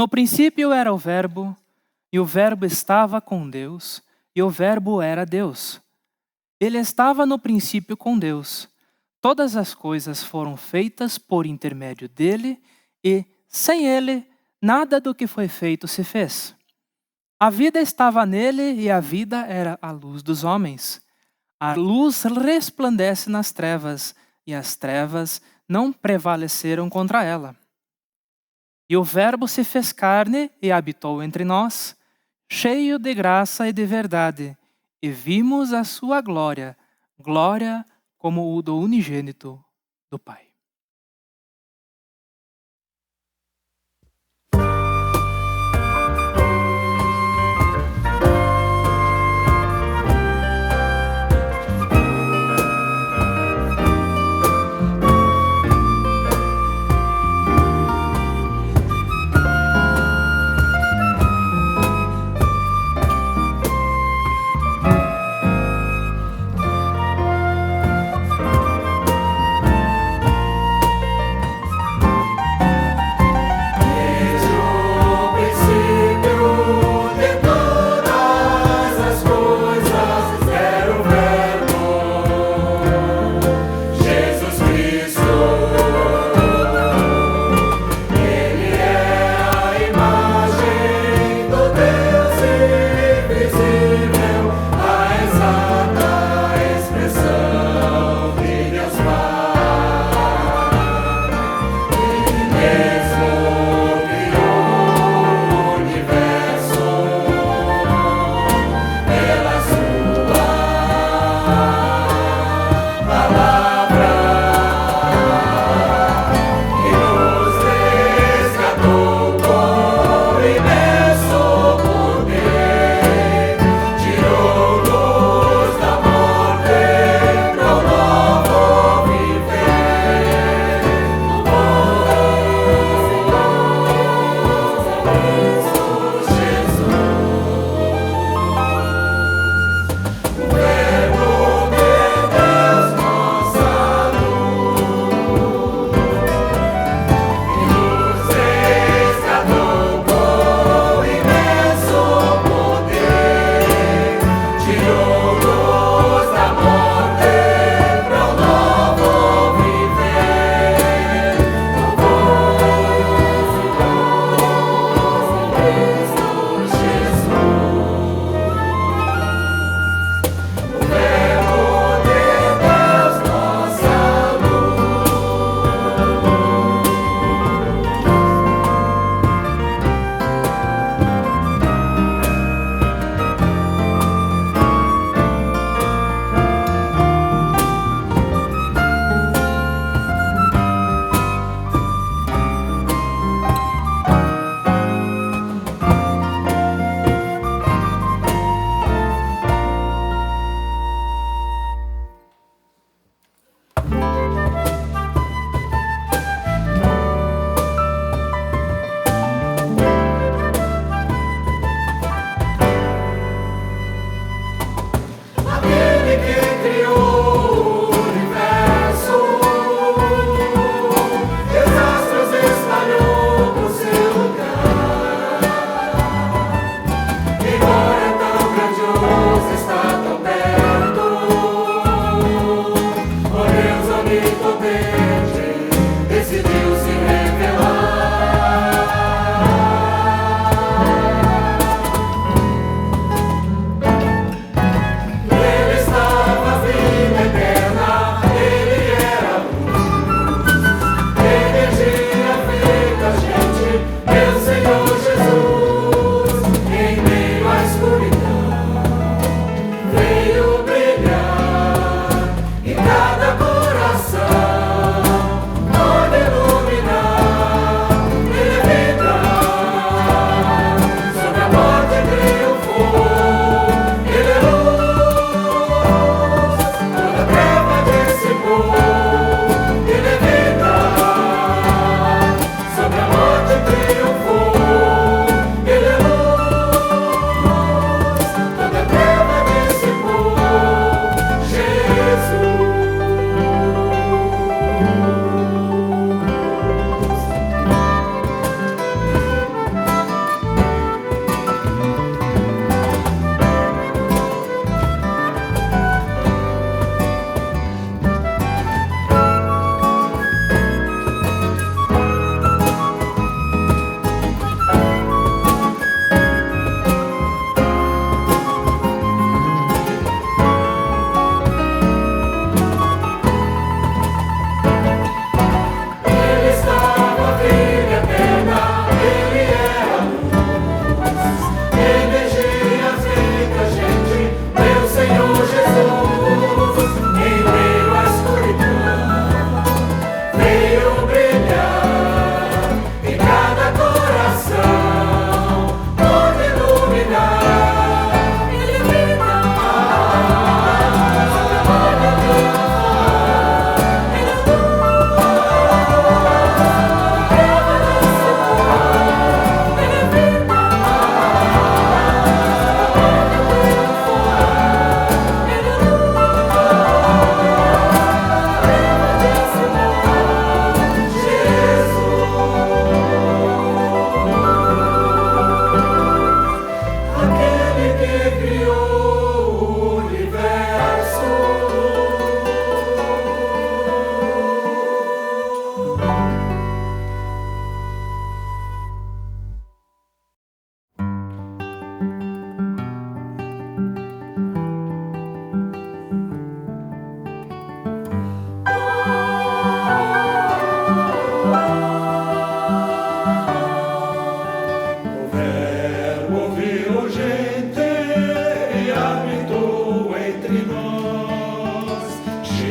No princípio era o Verbo, e o Verbo estava com Deus, e o Verbo era Deus. Ele estava no princípio com Deus. Todas as coisas foram feitas por intermédio dele, e, sem ele, nada do que foi feito se fez. A vida estava nele, e a vida era a luz dos homens. A luz resplandece nas trevas, e as trevas não prevaleceram contra ela. E o Verbo se fez carne e habitou entre nós, cheio de graça e de verdade, e vimos a sua glória, glória como o do unigênito do Pai.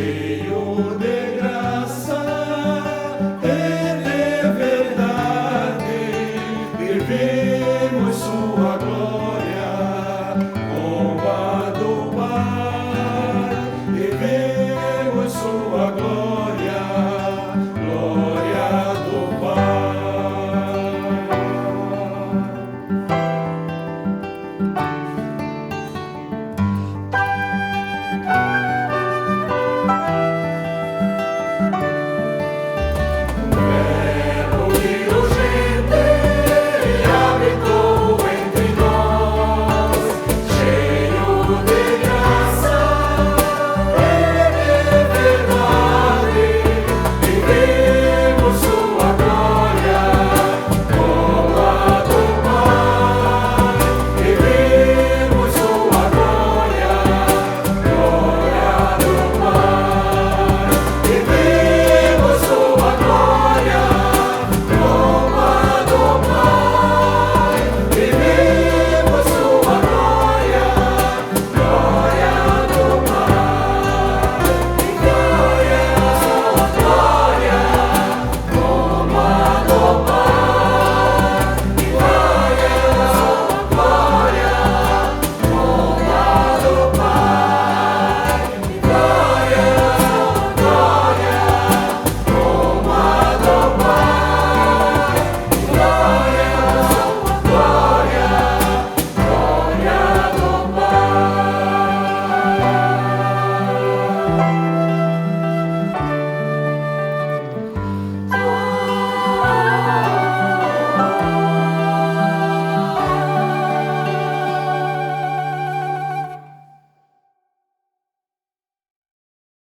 cheio de graça e de verdade, e vimos sua glória como a do Pai, e vimos sua glória, glória do Pai.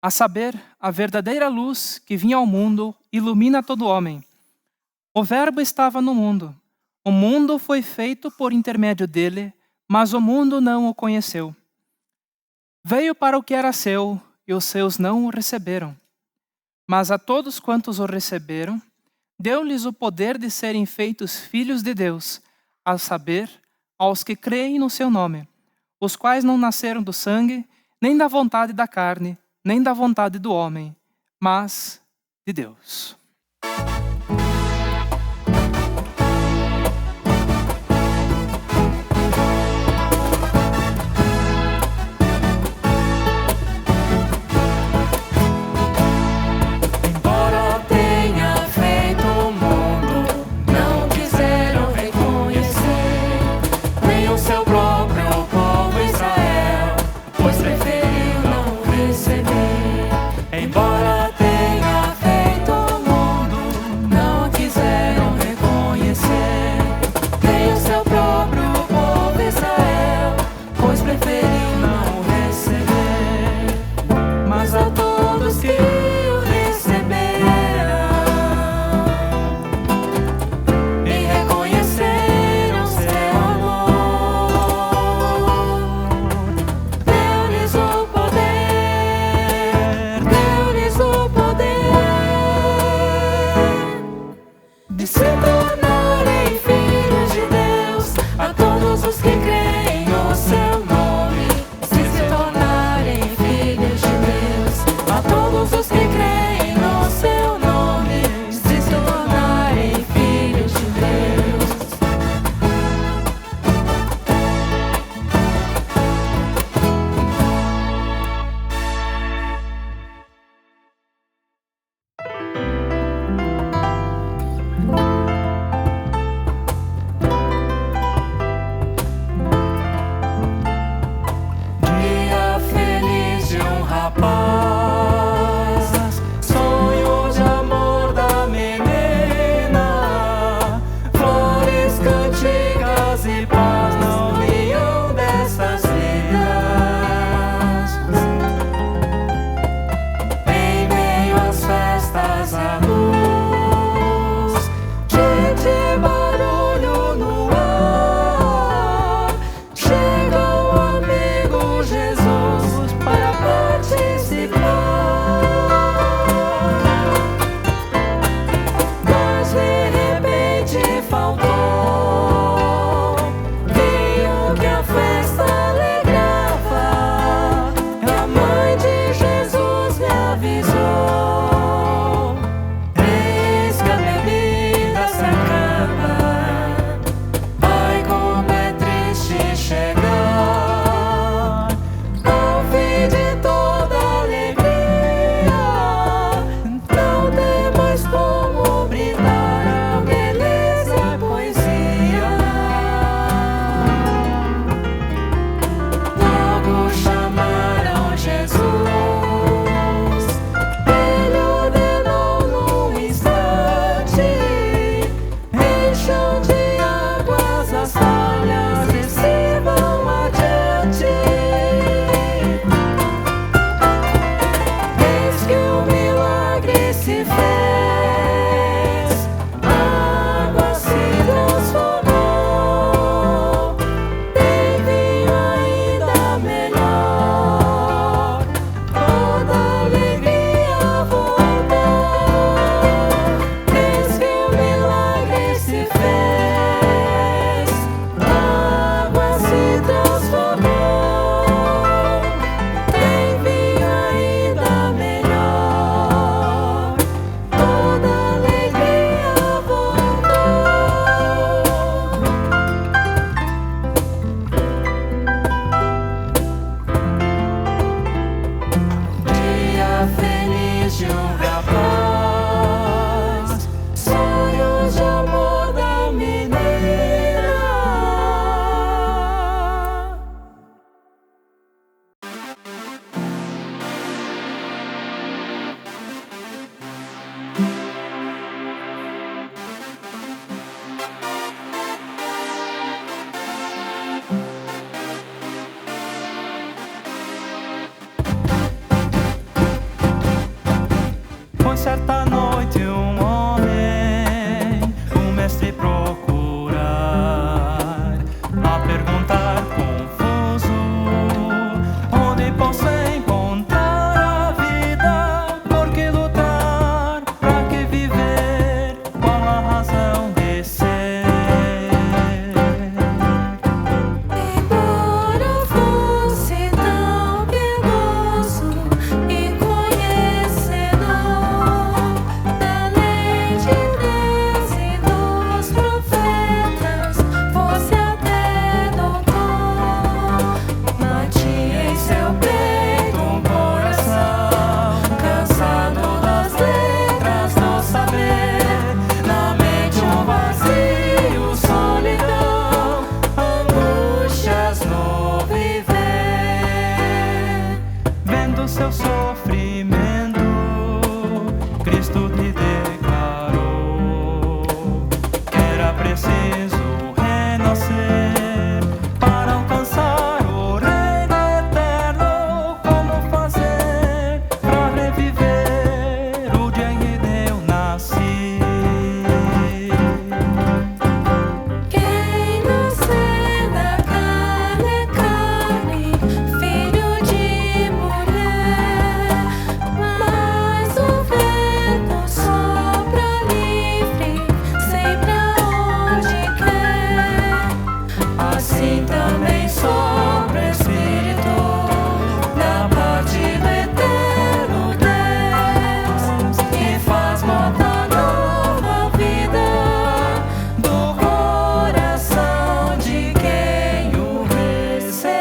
A saber, a verdadeira luz que vinha ao mundo ilumina todo homem. O Verbo estava no mundo. O mundo foi feito por intermédio dele, mas o mundo não o conheceu. Veio para o que era seu, e os seus não o receberam. Mas a todos quantos o receberam, deu-lhes o poder de serem feitos filhos de Deus, a saber, aos que creem no seu nome, os quais não nasceram do sangue, nem da vontade da carne, nem da vontade do homem, mas de Deus. Embora tenha feito o mundo, noite um rapaz, sonhos de amor da menina. Foi certa noite um homem, o mestre procurar, a perguntar confuso, onde posso encontrar a vida? Por que lutar? Pra que viver? Qual a razão de ser? Embora fosse tão piedoso e conhecedor da lei de Deus e dos profetas, fosse até doutor, mate em seu peito um coração cansado das letras do saber, na mente um vazio, solidão, angústias no viver. Vendo seu sofrimento, Cristo te declarou que era preciso renascer para alcançar o reino eterno. Como fazer para reviver o dia em que eu nasci? Quem nascer da carne é carne, filho de mulher, mas o vento sopra livre, sempre aonde quer. Assim também sopra o Espírito da parte do eterno Deus, que faz brotar nova vida do coração de quem o receber.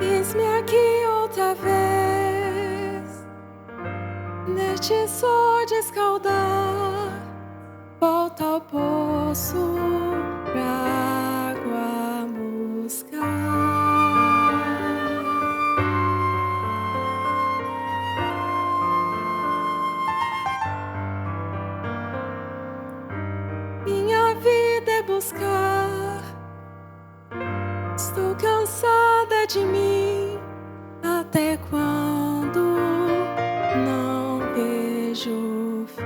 Eis-me aqui outra vez, neste sol de escaldar, volta ao poço pra água buscar. Minha vida é buscar, estou cansada de mim. Até quando não vejo o fim?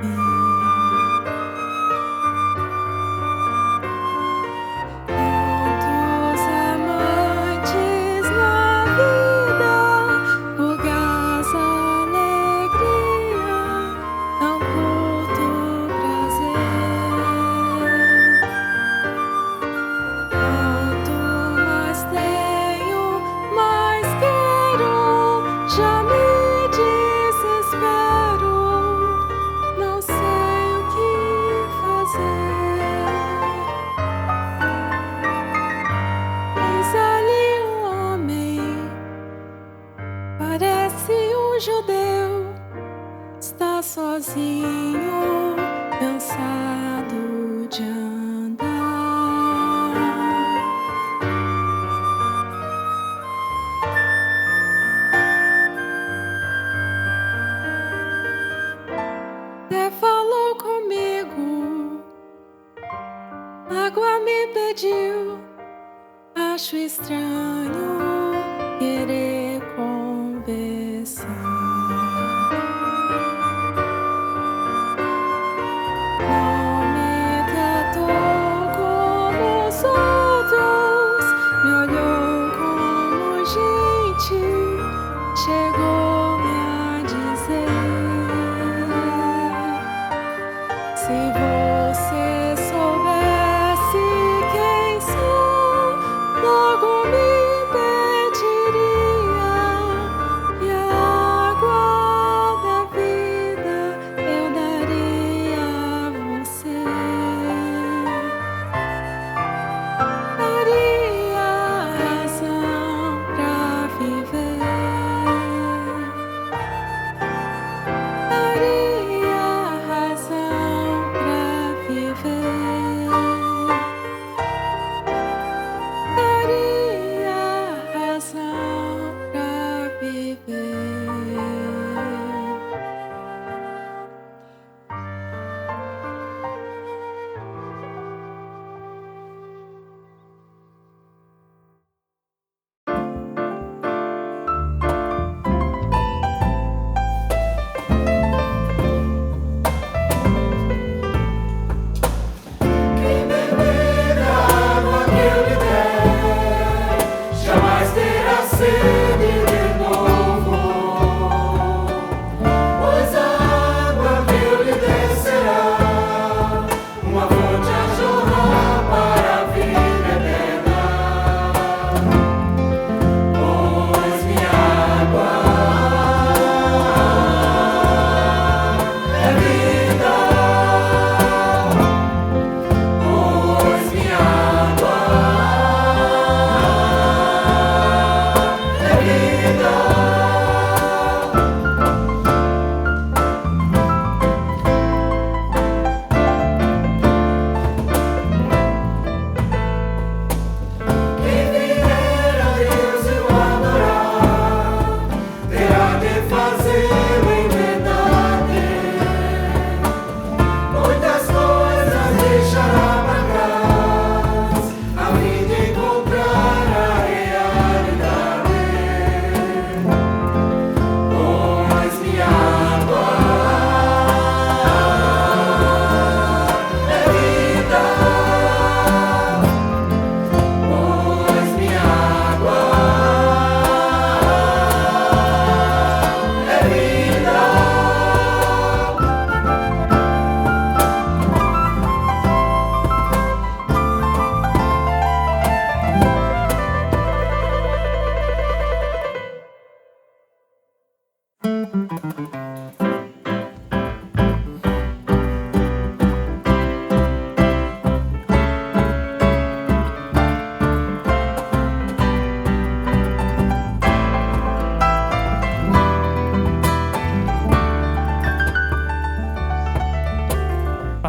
Tantos amantes na vida, fugaz alegria, tão curto prazer. Quanto mais tenho, mais quero, já me desespero, não sei o que fazer. Eis ali um homem, parece um judeu, está sozinho, cansado de andar. Até falou comigo, água me pediu. Acho estranho querer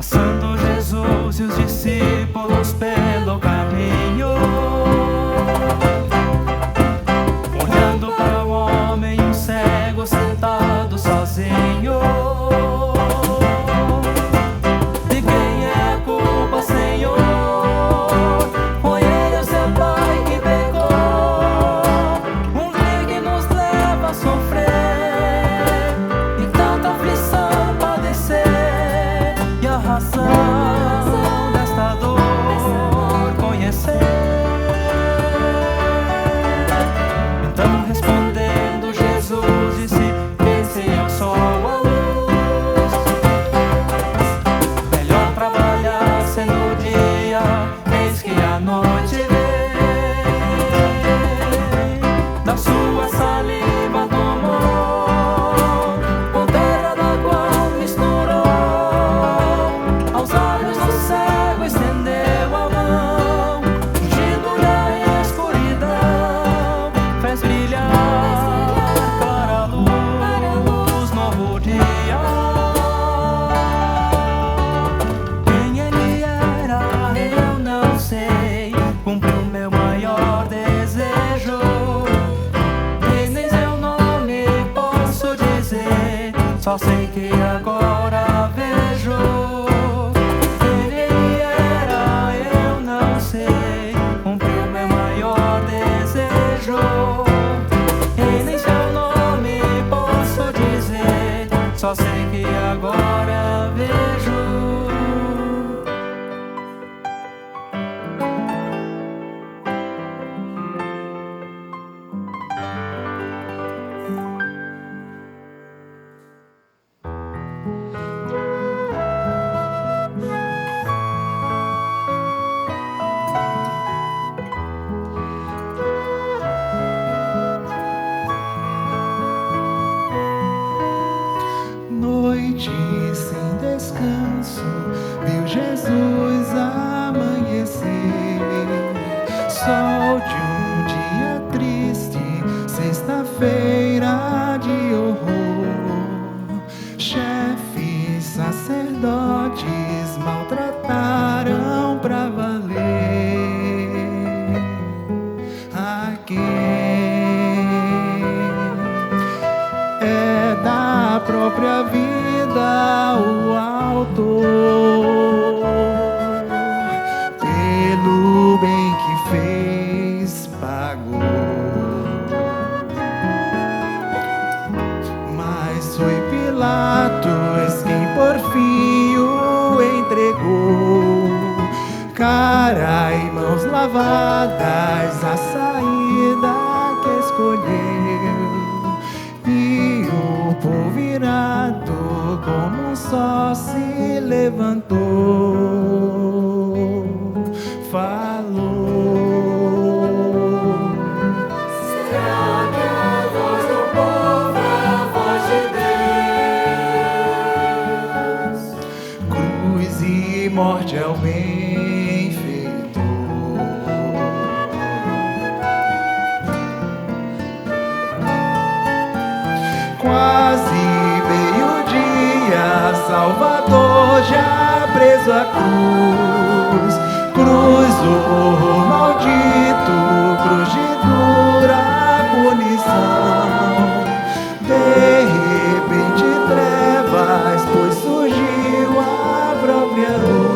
Passando Jesus e os discípulos pelo caminho, olhando para o homem, um cego sentado sozinho. De quem é a culpa, Senhor? Foi ele ou seu pai que pecou? Um dia que nos leva a sofrer e tanta aflição padecer, e a razão desta dor conhecer. Então respondendo Jesus disse: esse eu sou a luz. Melhor trabalhar sendo dia, eis que a noite vem. Da sua saliva tomou, com terra da qual misturou, aos olhos do cego estendeu a mão, ungindo-lhe a escuridão, fez brilhar clara luz, novo dia. Quem ele era, eu não sei, cumpriu meu maior desejo. Nem seu nome posso dizer, só sei que agora vejo. Quem ele era, eu não sei, cumpriu meu maior desejo. E nem seu nome posso dizer, só sei que agora vejo. Noite sem descanso, viu Jesus amanhecer. Sol de um dia triste, sexta-feira de horror. Chefes, sacerdotes maltrataram pra valer. A quem é da própria vida o autor, pelo bem que fez pagou. Mas foi Pilatos quem por fim o entregou. Cara e mãos lavadas, a saída que escolheu. E o povo irado como um só se levantou, falou. Será que a voz do povo é a voz de Deus? Cruz e morte é o benfeitor. Quase meio-dia, Salvador já preso à cruz. Cruz, horror maldito, cruz de dura punição. De repente trevas, pois surgiu a própria luz.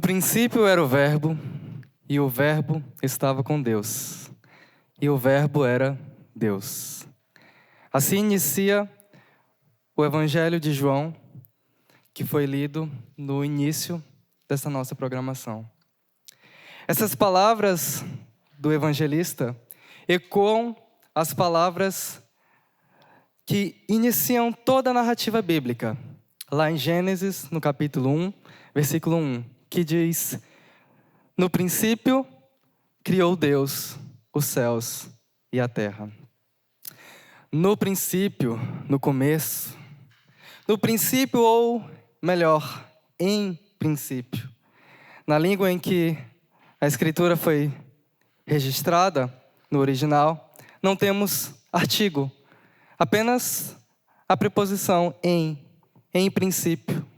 No princípio era o Verbo, e o Verbo estava com Deus, e o Verbo era Deus. Assim inicia o Evangelho de João, que foi lido no início dessa nossa programação. Essas palavras do evangelista ecoam as palavras que iniciam toda a narrativa bíblica, lá em Gênesis, no capítulo 1, versículo 1, que diz: no princípio criou Deus os céus e a terra. No princípio, no começo, no princípio, ou melhor, em princípio. Na língua em que a escritura foi registrada, no original, não temos artigo, apenas a preposição em princípio.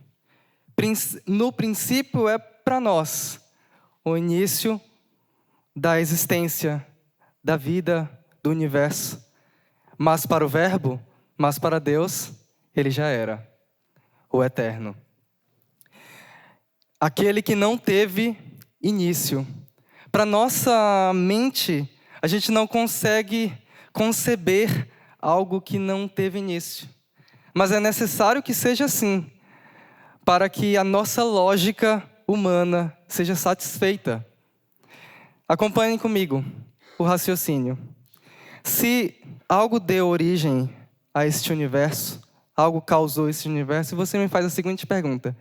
No princípio é para nós o início da existência, da vida, do universo. Mas para o Verbo, mas para Deus, ele já era o eterno. Aquele que não teve início. Para nossa mente, a gente não consegue conceber algo que não teve início. Mas é necessário que seja assim, para que a nossa lógica humana seja satisfeita. Acompanhem comigo o raciocínio. Se algo deu origem a este universo, algo causou este universo, e você me faz a seguinte pergunta: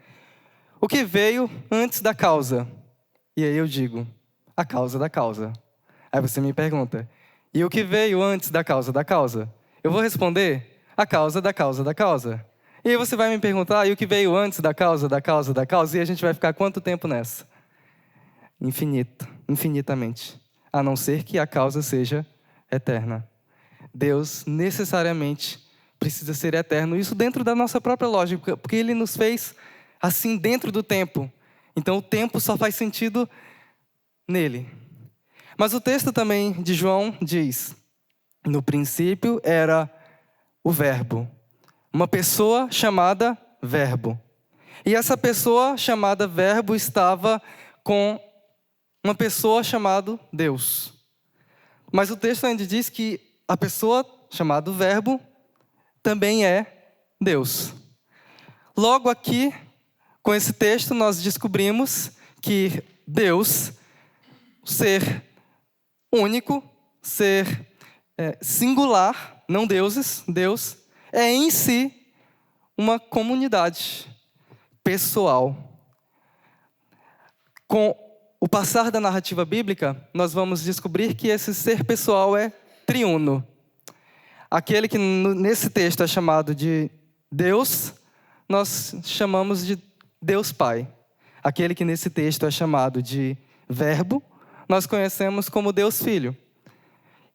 o que veio antes da causa? E aí eu digo: a causa da causa. Aí você me pergunta: e o que veio antes da causa da causa? Eu vou responder: a causa da causa da causa. E aí você vai me perguntar: e o que veio antes da causa da causa da causa? E a gente vai ficar quanto tempo nessa? Infinitamente. A não ser que a causa seja eterna. Deus necessariamente precisa ser eterno. Isso dentro da nossa própria lógica, porque Ele nos fez assim dentro do tempo. Então o tempo só faz sentido nele. Mas o texto também de João diz: no princípio era o Verbo, uma pessoa chamada Verbo. E essa pessoa chamada Verbo estava com uma pessoa chamada Deus. Mas o texto ainda diz que a pessoa chamada Verbo também é Deus. Logo aqui, com esse texto, nós descobrimos que Deus, ser único, ser singular, não deuses, Deus, é em si uma comunidade pessoal. Com o passar da narrativa bíblica, nós vamos descobrir que esse ser pessoal é triuno. Aquele que nesse texto é chamado de Deus, nós chamamos de Deus Pai. Aquele que nesse texto é chamado de Verbo, nós conhecemos como Deus Filho.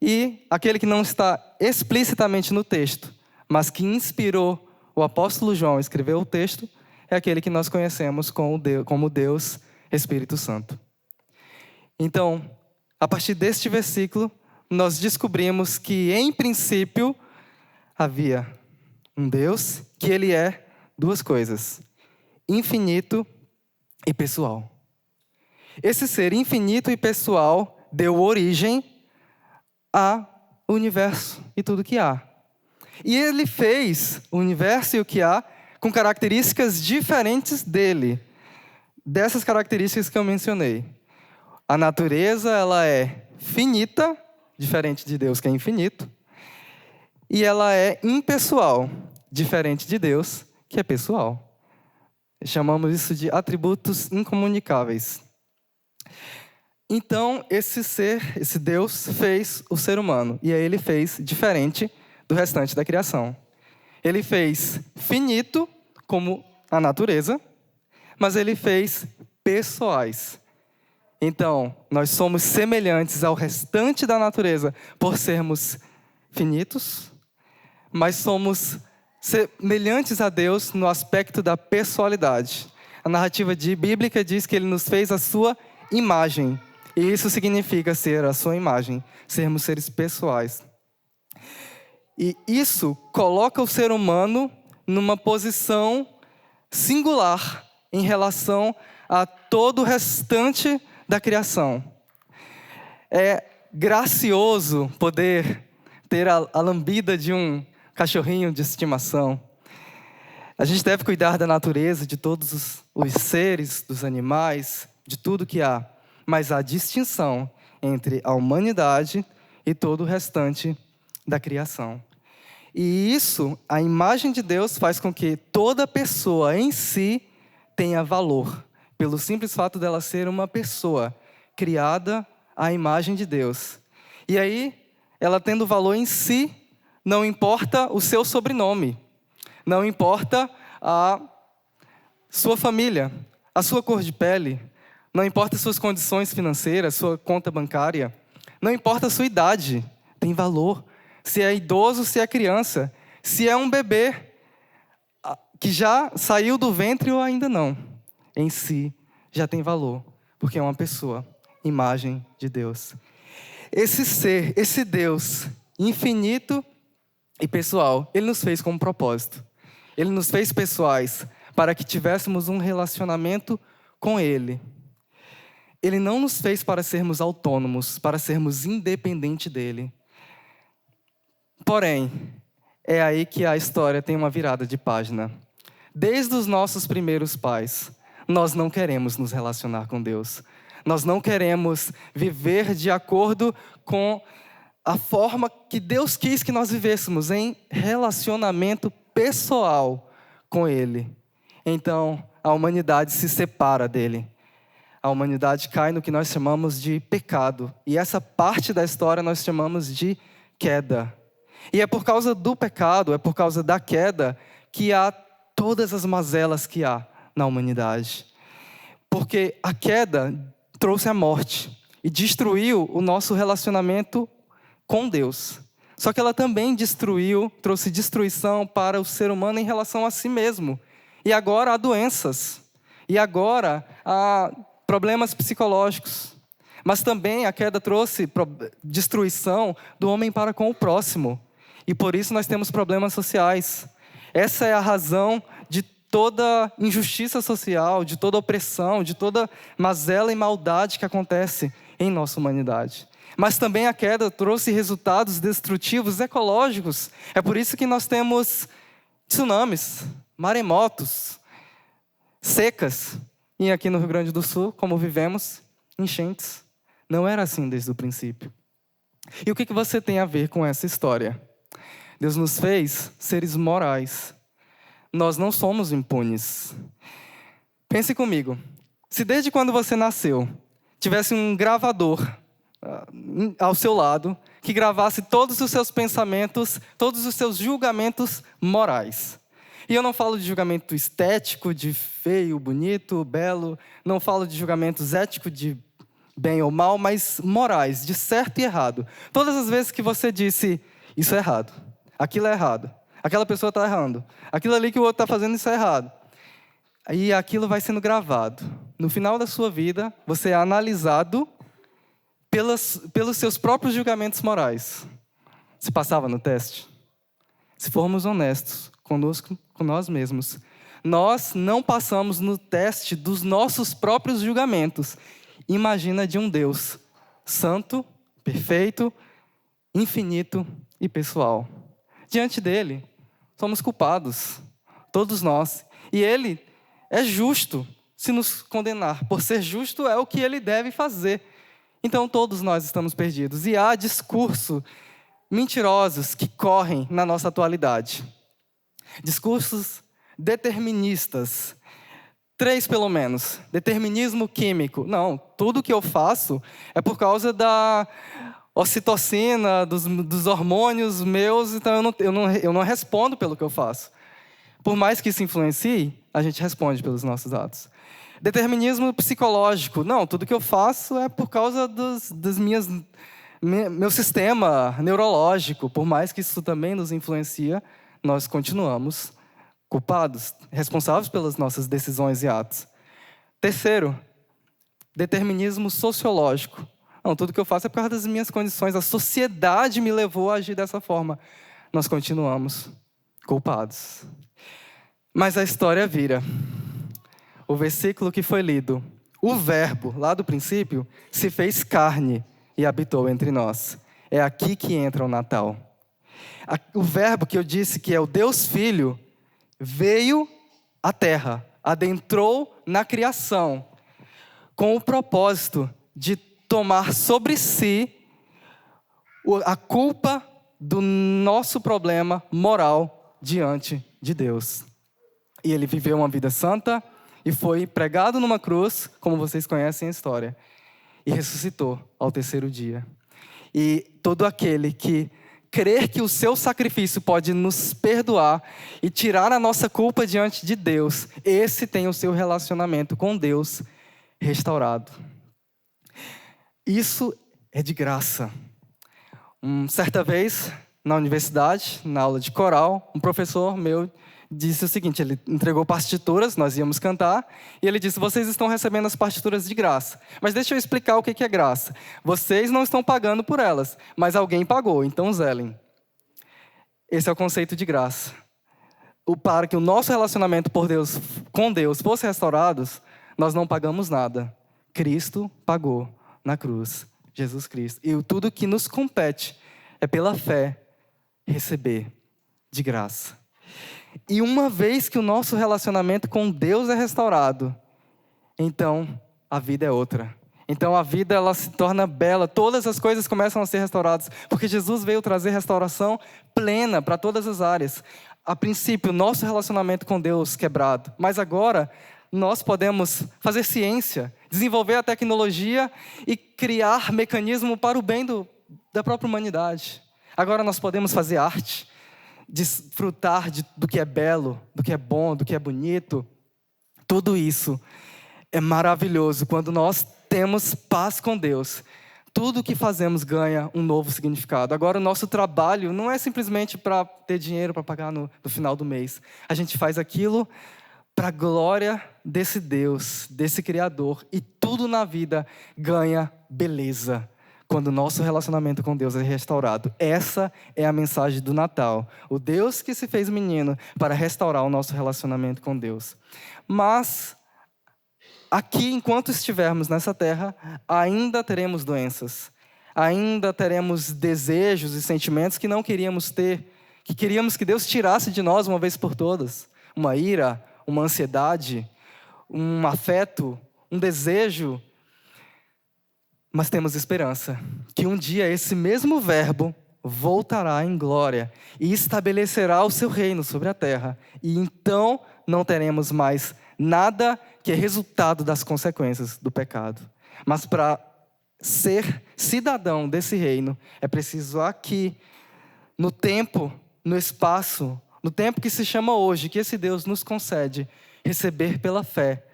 E aquele que não está explicitamente no texto, mas que inspirou o apóstolo João a escrever o texto, é aquele que nós conhecemos como Deus Espírito Santo. Então, a partir deste versículo, nós descobrimos que, em princípio, havia um Deus que Ele é duas coisas: infinito e pessoal. Esse ser infinito e pessoal deu origem ao universo e tudo que há. E Ele fez o universo e o que há com características diferentes dele. Dessas características que eu mencionei. A natureza, ela é finita, diferente de Deus que é infinito. E ela é impessoal, diferente de Deus que é pessoal. Chamamos isso de atributos incomunicáveis. Então, esse Deus fez o ser humano. E aí Ele fez diferente do restante da criação. Ele fez finito, como a natureza, mas Ele fez pessoais. Então, nós somos semelhantes ao restante da natureza por sermos finitos, mas somos semelhantes a Deus no aspecto da pessoalidade. A narrativa bíblica diz que Ele nos fez a sua imagem. E isso significa ser a sua imagem, sermos seres pessoais. E isso coloca o ser humano numa posição singular em relação a todo o restante da criação. É gracioso poder ter a lambida de um cachorrinho de estimação. A gente deve cuidar da natureza, de todos os seres, dos animais, de tudo que há. Mas há distinção entre a humanidade e todo o restante da criação. E isso, a imagem de Deus faz com que toda pessoa em si tenha valor, pelo simples fato dela ser uma pessoa criada à imagem de Deus. E aí, ela tendo valor em si, não importa o seu sobrenome, não importa a sua família, a sua cor de pele, não importa as suas condições financeiras, sua conta bancária, não importa a sua idade, tem valor. Se é idoso, se é criança, se é um bebê que já saiu do ventre ou ainda não, em si já tem valor, porque é uma pessoa, imagem de Deus. Esse ser, esse Deus infinito e pessoal, Ele nos fez com um propósito. Ele nos fez pessoais para que tivéssemos um relacionamento com Ele. Ele não nos fez para sermos autônomos, para sermos independentes dEle. Porém, é aí que a história tem uma virada de página. Desde os nossos primeiros pais, nós não queremos nos relacionar com Deus. Nós não queremos viver de acordo com a forma que Deus quis que nós vivêssemos, em relacionamento pessoal com Ele. Então, a humanidade se separa dele. A humanidade cai no que nós chamamos de pecado. E essa parte da história nós chamamos de queda. E é por causa do pecado, é por causa da queda, que há todas as mazelas que há na humanidade. Porque a queda trouxe a morte e destruiu o nosso relacionamento com Deus. Só que ela também trouxe destruição para o ser humano em relação a si mesmo. E agora há doenças. E agora há problemas psicológicos. Mas também a queda trouxe destruição do homem para com o próximo. E por isso nós temos problemas sociais. Essa é a razão de toda injustiça social, de toda opressão, de toda mazela e maldade que acontece em nossa humanidade. Mas também a queda trouxe resultados destrutivos ecológicos. É por isso que nós temos tsunamis, maremotos, secas. E aqui no Rio Grande do Sul, como vivemos, enchentes. Não era assim desde o princípio. E o que você tem a ver com essa história? Deus nos fez seres morais. Nós não somos impunes. Pense comigo. Se desde quando você nasceu, tivesse um gravador ao seu lado, que gravasse todos os seus pensamentos, todos os seus julgamentos morais. E eu não falo de julgamento estético, de feio, bonito, belo. Não falo de julgamentos éticos, de bem ou mal, mas morais, de certo e errado. Todas as vezes que você disse, isso é errado, aquilo é errado, aquela pessoa está errando, aquilo ali que o outro está fazendo, isso é errado. E aquilo vai sendo gravado. No final da sua vida, você é analisado pelos seus próprios julgamentos morais. Se passava no teste? Se formos honestos conosco, com nós mesmos, nós não passamos no teste dos nossos próprios julgamentos. Imagina de um Deus santo, perfeito, infinito e pessoal. Diante dele, somos culpados, todos nós. E ele é justo se nos condenar. Por ser justo é o que ele deve fazer. Então todos nós estamos perdidos. E há discursos mentirosos que correm na nossa atualidade. Discursos deterministas. 3 pelo menos. Determinismo químico. Não, tudo que eu faço é por causa da ocitocina, dos hormônios meus, então eu não respondo pelo que eu faço. Por mais que isso influencie, a gente responde pelos nossos atos. Determinismo psicológico. Não, tudo que eu faço é por causa meu sistema neurológico. Por mais que isso também nos influencia, nós continuamos culpados, responsáveis pelas nossas decisões e atos. Terceiro, determinismo sociológico. Não, tudo que eu faço é por causa das minhas condições. A sociedade me levou a agir dessa forma. Nós continuamos culpados. Mas a história vira. o versículo que foi lido. O Verbo, lá do princípio, se fez carne e habitou entre nós. É aqui que entra o Natal. O Verbo que eu disse que é o Deus Filho, veio à terra, adentrou na criação, com o propósito de tomar sobre si a culpa do nosso problema moral diante de Deus. E ele viveu uma vida santa e foi pregado numa cruz, como vocês conhecem a história, e ressuscitou ao terceiro dia. E todo aquele que crer que o seu sacrifício pode nos perdoar e tirar a nossa culpa diante de Deus, esse tem o seu relacionamento com Deus restaurado. Isso é de graça. Certa vez, na universidade, na aula de coral, um professor meu disse o seguinte, ele entregou partituras, nós íamos cantar, e ele disse, vocês estão recebendo as partituras de graça. Mas deixa eu explicar o que é graça. Vocês não estão pagando por elas, mas alguém pagou, então zelem. Esse é o conceito de graça. Para que o nosso relacionamento com Deus fosse restaurado, nós não pagamos nada. Cristo pagou na cruz, Jesus Cristo. E tudo que nos compete é pela fé receber de graça. E uma vez que o nosso relacionamento com Deus é restaurado, então a vida é outra. Então a vida ela se torna bela, todas as coisas começam a ser restauradas, porque Jesus veio trazer restauração plena para todas as áreas. A princípio, nosso relacionamento com Deus quebrado, mas agora nós podemos fazer ciência, desenvolver a tecnologia e criar mecanismo para o bem da própria humanidade. Agora nós podemos fazer arte, desfrutar do que é belo, do que é bom, do que é bonito. Tudo isso é maravilhoso quando nós temos paz com Deus. Tudo o que fazemos ganha um novo significado. Agora o nosso trabalho não é simplesmente para ter dinheiro para pagar no final do mês. A gente faz aquilo para a glória desse Deus, desse Criador. E tudo na vida ganha beleza quando o nosso relacionamento com Deus é restaurado. Essa é a mensagem do Natal. O Deus que se fez menino para restaurar o nosso relacionamento com Deus. Mas aqui, enquanto estivermos nessa terra, ainda teremos doenças. Ainda teremos desejos e sentimentos que não queríamos ter, que queríamos que Deus tirasse de nós uma vez por todas. Uma ira, uma ansiedade, um afeto, um desejo. Mas temos esperança que um dia esse mesmo Verbo voltará em glória e estabelecerá o seu reino sobre a terra. E então não teremos mais nada que é resultado das consequências do pecado. Mas para ser cidadão desse reino, é preciso aqui, no tempo, no espaço, no tempo que se chama hoje, que esse Deus nos concede, receber pela fé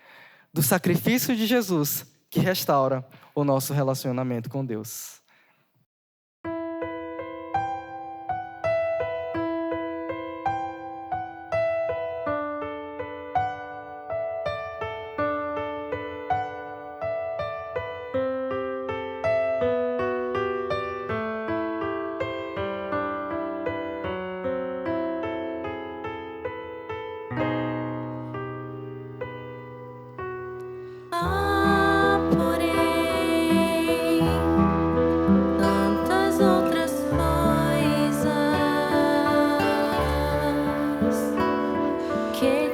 do sacrifício de Jesus, que restaura o nosso relacionamento com Deus. Porém, tantas outras coisas que